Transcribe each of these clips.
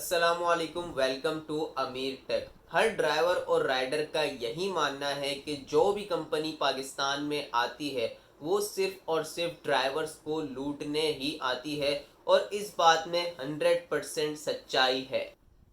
अस्सलामुअलैकुम, welcome to अमीर take. हर driver और राइडर का यही मानना है कि जो भी कंपनी पाकिस्तान में आती है वो सिर्फ और सिर्फ ड्राइवर्स को लूटने ही आती है, और इस बात में 100% सच्चाई है।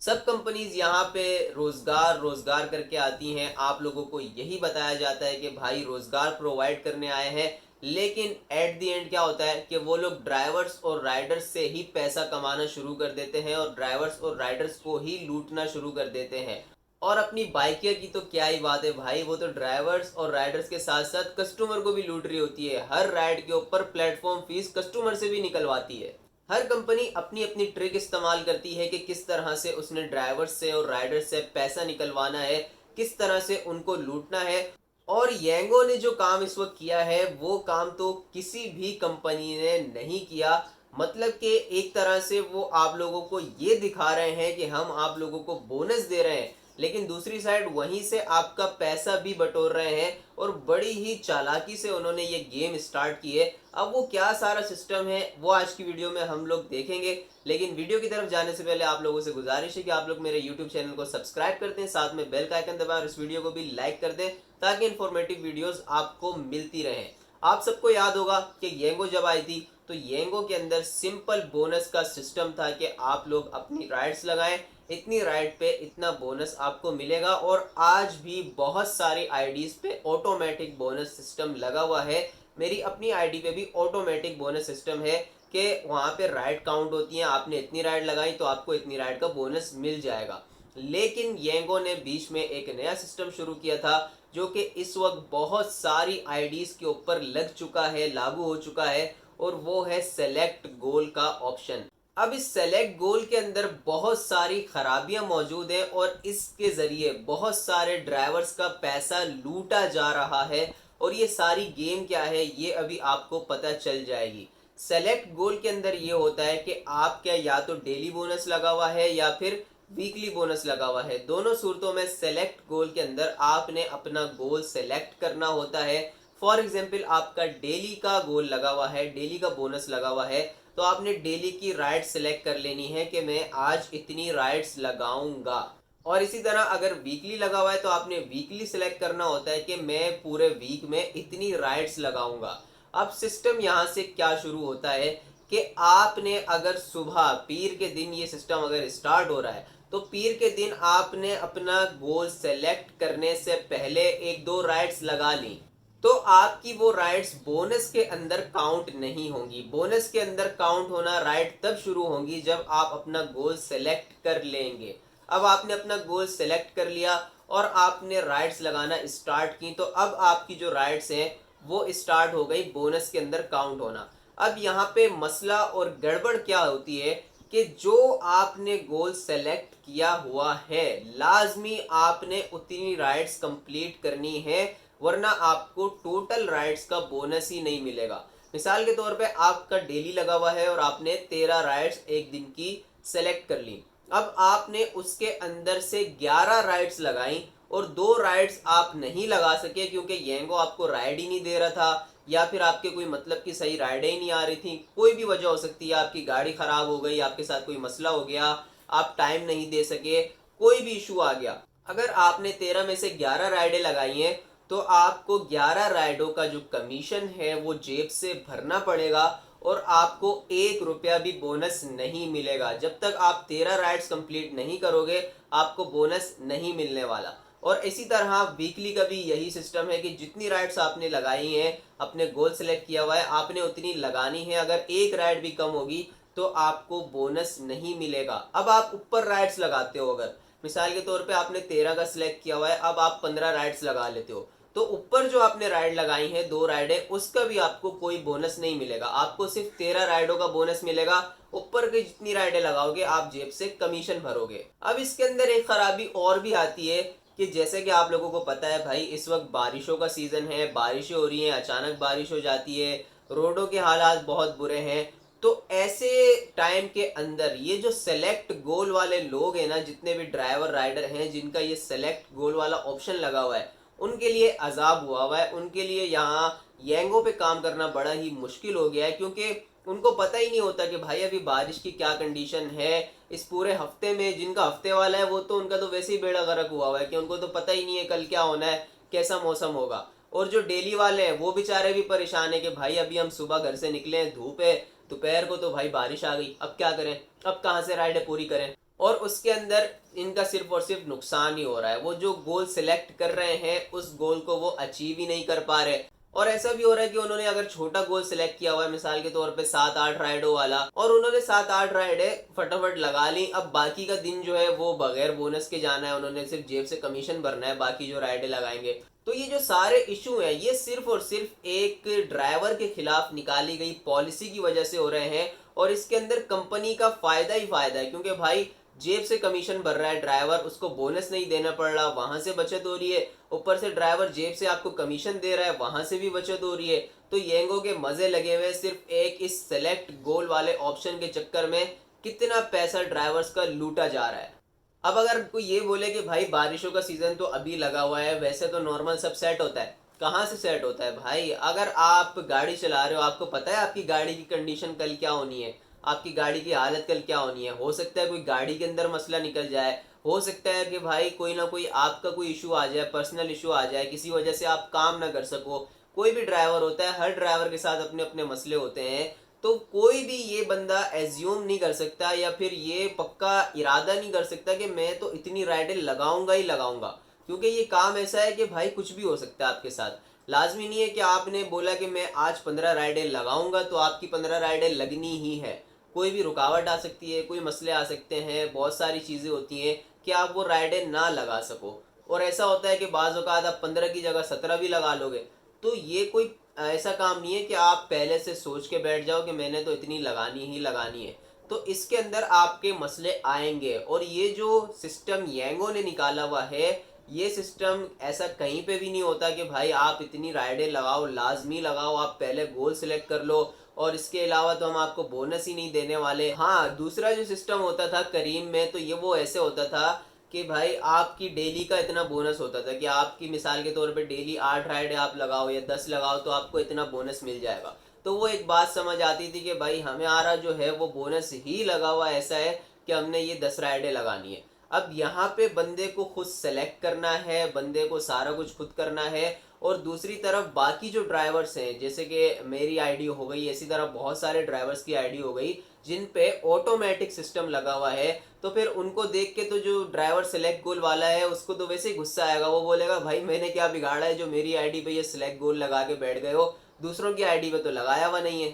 सब कंपनीज यहाँ पे रोज़गार रोज़गार करके आती हैं। आप लोगों को यही बताया जाता है कि भाई रोज़गार प्रोवाइड करने आए हैं, लेकिन एट द एंड क्या होता है कि वो लोग ड्राइवर्स और राइडर्स से ही पैसा कमाना शुरू कर देते हैं और ड्राइवर्स और राइडर्स को ही लूटना शुरू कर देते हैं। और अपनी बाइकिया की तो क्या ही बात है भाई, वो तो ड्राइवर्स और राइडर्स के साथ साथ कस्टमर को भी लूट रही होती है। हर राइड के ऊपर प्लेटफॉर्म फीस कस्टमर से भी निकलवाती है। हर कंपनी अपनी अपनी ट्रिक इस्तेमाल करती है कि किस तरह से उसने ड्राइवर्स से और राइडर्स से पैसा निकलवाना है, किस तरह से उनको लूटना है। और येंगो ने जो काम इस वक्त किया है वो काम तो किसी भी कंपनी ने नहीं किया। मतलब कि एक तरह से वो आप लोगों को ये दिखा रहे हैं कि हम आप लोगों को बोनस दे रहे हैं, लेकिन दूसरी साइड वहीं से आपका पैसा भी बटोर रहे हैं। और बड़ी ही चालाकी से उन्होंने ये गेम स्टार्ट की है। अब वो क्या सारा सिस्टम है वो आज की वीडियो में हम लोग देखेंगे, लेकिन वीडियो की तरफ जाने से पहले आप लोगों से गुजारिश है कि आप लोग मेरे यूट्यूब चैनल को सब्सक्राइब करते हैं, साथ में बेल का आइकन दबाएं और इस वीडियो को भी लाइक कर दें ताकि इन्फॉर्मेटिव वीडियोस आपको मिलती रहें। आप सबको याद होगा कि येंगो जब आई थी तो येंगो के अंदर सिंपल बोनस का सिस्टम था कि आप लोग अपनी राइड्स लगाएं, इतनी राइड पे इतना बोनस आपको मिलेगा। और आज भी बहुत सारी आईडीज पे ऑटोमेटिक बोनस सिस्टम लगा हुआ है। मेरी अपनी आईडी पे भी ऑटोमेटिक बोनस सिस्टम है कि वहाँ पे राइड काउंट होती हैं, आपने इतनी राइड लगाई तो आपको इतनी राइड का बोनस मिल जाएगा। लेकिन येंगो ने बीच में एक नया सिस्टम शुरू किया था जो कि इस वक्त बहुत सारी आईडीज के ऊपर लग चुका है, लागू हो चुका है, और वो है सेलेक्ट गोल का ऑप्शन। अब इस सेलेक्ट गोल के अंदर बहुत सारी खराबियां मौजूद हैं और इसके जरिए बहुत सारे ड्राइवर्स का पैसा लूटा जा रहा है। और ये सारी गेम क्या है ये अभी आपको पता चल जाएगी। सेलेक्ट गोल के अंदर ये होता है कि आप क्या या तो डेली बोनस लगा हुआ है या फिर वीकली बोनस लगा हुआ है। दोनों सूरतों में सेलेक्ट गोल के अंदर आपने अपना गोल सेलेक्ट करना होता है। फॉर एग्जाम्पल आपका डेली का गोल लगा हुआ है, डेली का बोनस लगा हुआ है, तो आपने डेली की राइड सेलेक्ट कर लेनी है कि मैं आज इतनी राइड्स लगाऊंगा। और इसी तरह अगर वीकली लगा हुआ है तो आपने वीकली सेलेक्ट करना होता है कि मैं पूरे वीक में इतनी राइड्स लगाऊंगा। अब सिस्टम यहाँ से क्या शुरू होता है कि आपने अगर सुबह पीर के दिन ये सिस्टम अगर स्टार्ट हो रहा है तो पीर के दिन आपने अपना गोल सेलेक्ट करने से पहले एक दो राइड्स लगा ली, तो आपकी वो राइड्स बोनस के अंदर काउंट नहीं होंगी। बोनस के अंदर काउंट होना राइड तब शुरू होंगी जब आप अपना गोल सेलेक्ट कर लेंगे। अब आपने अपना गोल सेलेक्ट कर लिया और आपने राइड्स लगाना स्टार्ट की, तो अब आपकी जो राइड्स हैं वो स्टार्ट हो गई बोनस के अंदर काउंट होना। अब यहाँ पे मसला और गड़बड़ क्या होती है कि जो आपने गोल सेलेक्ट किया हुआ है लाजमी आपने उतनी राइड्स कंप्लीट करनी है, वरना आपको टोटल राइड्स का बोनस ही नहीं मिलेगा। मिसाल के तौर पे आपका डेली लगा हुआ है और आपने 13 राइड्स एक दिन की सेलेक्ट कर ली। अब आपने उसके अंदर से 11 राइड्स लगाई और दो राइड्स आप नहीं लगा सके क्योंकि येंगो आपको राइड ही नहीं दे रहा था, या फिर आपके कोई मतलब की सही राइडें ही नहीं आ रही थी। कोई भी वजह हो सकती है, आपकी गाड़ी खराब हो गई, आपके साथ कोई मसला हो गया, आप टाइम नहीं दे सके, कोई भी इशू आ गया। अगर आपने 13 में से 11 राइडें लगाई हैं तो आपको 11 राइडों का जो कमीशन है वो जेब से भरना पड़ेगा और आपको 1 रुपया भी बोनस नहीं मिलेगा। जब तक आप 13 राइड्स कंप्लीट नहीं करोगे आपको बोनस नहीं मिलने वाला। और इसी तरह वीकली का भी यही सिस्टम है कि जितनी राइड्स आपने लगाई हैं, अपने गोल सेलेक्ट किया हुआ है, आपने उतनी लगानी है। अगर एक राइड भी कम होगी तो आपको बोनस नहीं मिलेगा। अब आप ऊपर राइड्स लगाते हो, अगर मिसाल के तौर पे आपने 13 का सिलेक्ट किया हुआ है, अब आप 15 राइड्स लगा लेते हो, तो ऊपर जो आपने राइड लगाई है, दो राइडें, उसका भी आपको कोई बोनस नहीं मिलेगा। आपको सिर्फ 13 राइडों का बोनस मिलेगा। ऊपर की जितनी राइडें लगाओगे आप जेब से कमीशन भरोगे। अब इसके अंदर एक खराबी और भी आती है कि जैसे कि आप लोगों को पता है भाई, इस वक्त बारिशों का सीजन है, बारिशें हो रही हैं, अचानक बारिश हो जाती है, रोडों के हालात बहुत बुरे हैं। तो ऐसे टाइम के अंदर ये जो सेलेक्ट गोल वाले लोग हैं ना, जितने भी ड्राइवर राइडर हैं जिनका ये सेलेक्ट गोल वाला ऑप्शन लगा हुआ है, उनके लिए अजाब हुआ है। उनके लिए यहाँ येंगो पे काम करना बड़ा ही मुश्किल हो गया है, क्योंकि उनको पता ही नहीं होता कि भाई अभी बारिश की क्या कंडीशन है, इस पूरे हफ्ते में जिनका हफ्ते वाला है वो तो उनका तो वैसे ही बेड़ा गर्क हुआ है कि उनको तो पता ही नहीं है कल क्या होना है, कैसा मौसम होगा। और जो डेली वाले हैं वो बेचारे भी परेशान है कि भाई अभी हम सुबह घर से निकले हैं, धूप है, दोपहर को तो भाई बारिश आ गई, अब क्या करें, अब कहाँ से राइडें पूरी करें। और उसके अंदर इनका सिर्फ और सिर्फ नुकसान ही हो रहा है। वो जो गोल सिलेक्ट कर रहे हैं उस गोल को वो अचीव ही नहीं कर पा रहे। और ऐसा भी हो रहा है कि उन्होंने अगर छोटा गोल सिलेक्ट किया हुआ है, मिसाल के तौर पे 7-8 राइडों वाला, और उन्होंने 7-8 राइडें फटाफट लगा ली, अब बाकी का दिन जो है वो बगैर बोनस के जाना है, उन्होंने सिर्फ जेब से कमीशन भरना है बाकी जो राइडें लगाएंगे। तो ये जो सारे इशू हैं ये सिर्फ और सिर्फ एक ड्राइवर के खिलाफ निकाली गई पॉलिसी की वजह से हो रहे हैं। और इसके अंदर कंपनी का फायदा ही फायदा है, क्योंकि भाई जेब से कमीशन भर रहा है ड्राइवर, उसको बोनस नहीं देना पड़ रहा, वहां से बचत हो रही है। ऊपर से ड्राइवर जेब से आपको कमीशन दे रहा है, वहां से भी बचत हो रही है। तो येंगो के मजे लगे हुए सिर्फ एक इस सेलेक्ट गोल वाले ऑप्शन के चक्कर में कितना पैसा ड्राइवर्स का लूटा जा रहा है। अब अगर कोई ये बोले कि भाई बारिशों का सीजन तो अभी लगा हुआ है, वैसे तो नॉर्मल सब सेट होता है, कहाँ से सेट होता है भाई। अगर आप गाड़ी चला रहे हो, आपको पता है आपकी गाड़ी की कंडीशन कल क्या होनी है, आपकी गाड़ी की हालत कल क्या होनी है। हो सकता है कोई गाड़ी के अंदर मसला निकल जाए, हो सकता है कि भाई कोई ना कोई आपका कोई इशू आ जाए, पर्सनल इशू आ जाए, किसी वजह से आप काम ना कर सको। कोई भी ड्राइवर होता है, हर ड्राइवर के साथ अपने अपने मसले होते हैं। तो कोई भी ये बंदा एज्यूम नहीं कर सकता या फिर ये पक्का इरादा नहीं कर सकता कि मैं तो इतनी राइडें लगाऊंगा ही लगाऊंगा, क्योंकि ये काम ऐसा है कि भाई कुछ भी हो सकता है आपके साथ। लाजमी नहीं है कि आपने बोला कि मैं आज 15 राइडें लगाऊंगा तो आपकी 15 राइडें लगनी ही है। कोई भी रुकावट आ सकती है, कोई मसले आ सकते हैं, बहुत सारी चीज़ें होती हैं कि आप वो राइडें ना लगा सको। और ऐसा होता है कि बाज़ औक़ात आप 15 की जगह 17 भी लगा लोगे। तो ये कोई ऐसा काम नहीं है कि आप पहले से सोच के बैठ जाओ कि मैंने तो इतनी लगानी ही लगानी है। तो इसके अंदर आपके मसले आएंगे। और ये जो सिस्टम येंगो ने निकाला हुआ है, ये सिस्टम ऐसा कहीं पे भी नहीं होता कि भाई आप इतनी राइडें लगाओ, लाजमी लगाओ, आप पहले गोल सिलेक्ट कर लो और इसके अलावा तो हम आपको बोनस ही नहीं देने वाले। हाँ, दूसरा जो सिस्टम होता था करीम में, तो ये वो ऐसे होता था कि भाई आपकी डेली का इतना बोनस होता था कि आपकी मिसाल के तौर पे डेली 8 राइड आप लगाओ या 10 लगाओ तो आपको इतना बोनस मिल जाएगा। तो वो एक बात समझ आती थी कि भाई हमारा जो है वो बोनस ही लगा हुआ ऐसा है कि हमने ये 10 राइडें लगानी है। अब यहाँ पे बंदे को खुद सेलेक्ट करना है, बंदे को सारा कुछ खुद करना है। और दूसरी तरफ बाकी जो ड्राइवर्स हैं, जैसे कि मेरी आईडी हो गई, इसी तरह बहुत सारे ड्राइवर्स की आईडी हो गई जिन पे ऑटोमेटिक सिस्टम लगा हुआ है, तो फिर उनको देख के तो जो ड्राइवर सेलेक्ट गोल वाला है उसको तो वैसे ही गुस्सा आएगा। वो बोलेगा भाई मैंने क्या बिगाड़ा है जो मेरी आईडी पे ये सिलेक्ट गोल लगा के बैठ गए हो, दूसरों की आईडी पे तो लगाया हुआ नहीं है।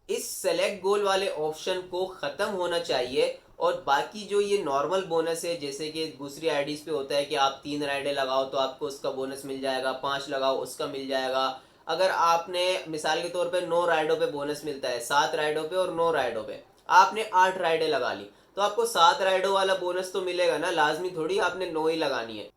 इस सेलेक्ट गोल वाले ऑप्शन को ख़त्म होना चाहिए। और बाकी जो ये नॉर्मल बोनस है, जैसे कि दूसरी आईडीज़ पे होता है कि आप 3 राइडें लगाओ तो आपको उसका बोनस मिल जाएगा, 5 लगाओ उसका मिल जाएगा। अगर आपने मिसाल के तौर पे 9 राइडों पे बोनस मिलता है, 7 राइडों पे और 9 राइडों पे आपने 8 राइडें लगा ली तो आपको 7 राइडों वाला बोनस तो मिलेगा ना, लाजमी थोड़ी आपने 9 ही लगानी है।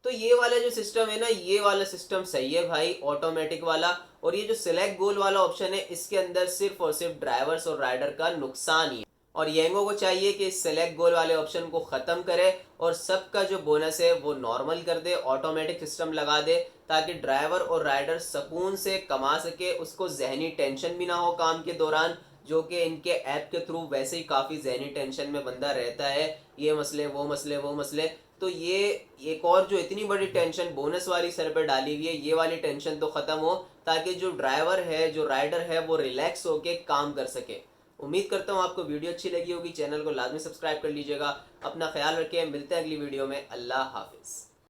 तो ये वाला जो सिस्टम है ना, ये वाला सिस्टम सही है भाई, ऑटोमेटिक वाला। और ये जो सिलेक्ट गोल वाला ऑप्शन है, इसके अंदर सिर्फ और सिर्फ ड्राइवर्स और राइडर का नुकसान ही है। और येंगो को चाहिए कि इस सेलेक्ट गोल वाले ऑप्शन को ख़त्म करे और सबका जो बोनस है वो नॉर्मल कर दे, ऑटोमेटिक सिस्टम लगा दे, ताकि ड्राइवर और राइडर सुकून से कमा सके, उसको जहनी टेंशन भी ना हो काम के दौरान, जो कि इनके ऐप के थ्रू वैसे ही काफ़ी जहनी टेंशन में बंदा रहता है, ये मसले वो मसले वो मसले। तो ये एक और जो इतनी बड़ी टेंशन बोनस वाली सर पर डाली हुई है, ये वाली टेंशन तो ख़त्म हो, ताकि जो ड्राइवर है, जो राइडर है, वो रिलैक्स होके काम कर सके। उम्मीद करता हूँ आपको वीडियो अच्छी लगी होगी। चैनल को लाजमी सब्सक्राइब कर लीजिएगा। अपना ख्याल रखें, मिलते हैं अगली वीडियो में। अल्लाह हाफिज़।